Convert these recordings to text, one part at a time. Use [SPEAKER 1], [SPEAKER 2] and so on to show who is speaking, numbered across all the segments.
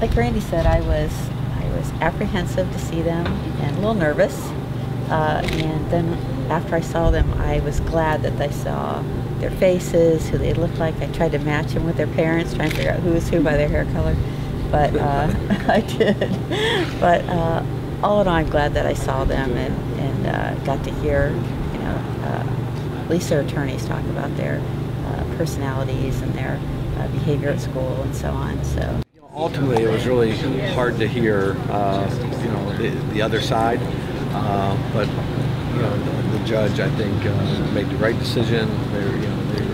[SPEAKER 1] like Randy said, I was apprehensive to see them and a little nervous. And then after I saw them, I was glad that I saw their faces, who they looked like. I tried to match them with their parents, trying to figure out who was who by their hair color. But I did. But all in all, I'm glad that I saw them and got to hear, at least their attorneys talk about their personalities and their behavior at school and so on. So
[SPEAKER 2] ultimately, it was really hard to hear, the other side. But the judge, I think, made the right decision.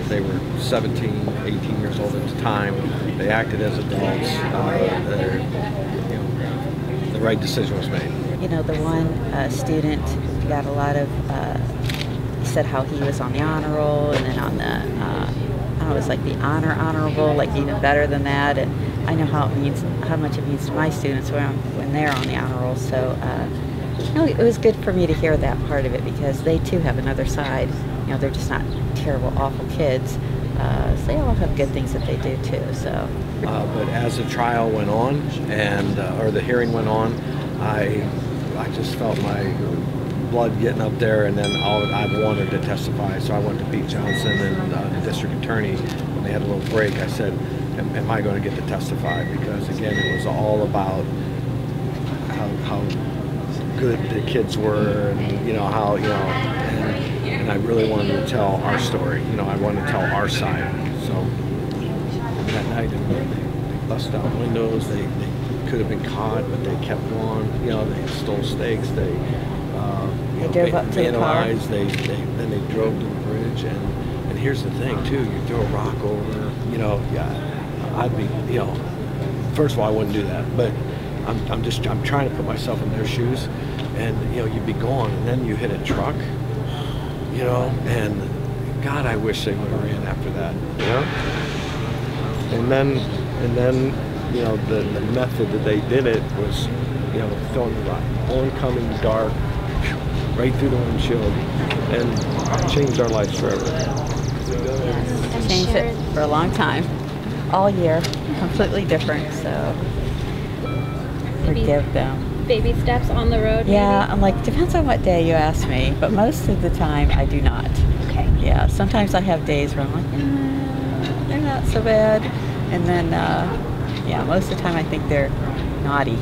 [SPEAKER 2] They were 17, 18 years old at the time. They acted as adults. The right decision was made.
[SPEAKER 1] The one student got a lot of. He said how he was on the honor roll, and then on the, it was like the honorable, like even better than that. And I know how much it means to my students when they're on the honor roll. So. It was good for me to hear that part of it because they too have another side. They're just not terrible, awful kids. So they all have good things that they do too. So.
[SPEAKER 2] But as the trial went on or the hearing went on, I just felt my blood getting up there, and then I wanted to testify. So I went to Pete Johnson and the district attorney when they had a little break. I said, "Am I going to get to testify?" Because again, it was all about how good the kids were, and how and I really wanted to tell our story. I wanted to tell our side. So that night they busted out windows. They could have been caught, but they kept on. They stole steaks. They
[SPEAKER 1] drove up to the car.
[SPEAKER 2] Then they drove to the bridge. And here's the thing too: you throw a rock over. I'd be. First of all, I wouldn't do that, but. I'm trying to put myself in their shoes, and you'd be gone, and then you hit a truck, and God, I wish they would have ran after that, and then the method that they did it was throwing the rock, oncoming dark, right through the windshield, and changed our lives forever.
[SPEAKER 1] Changed it for a long time, all year, completely different. So. Forgive them.
[SPEAKER 3] Baby steps on the road,
[SPEAKER 1] yeah,
[SPEAKER 3] maybe?
[SPEAKER 1] I'm like, depends on what day you ask me, but most of the time I do not.
[SPEAKER 3] Okay.
[SPEAKER 1] Yeah, sometimes I have days where I'm like, they're not so bad. And then, most of the time I think they're naughty.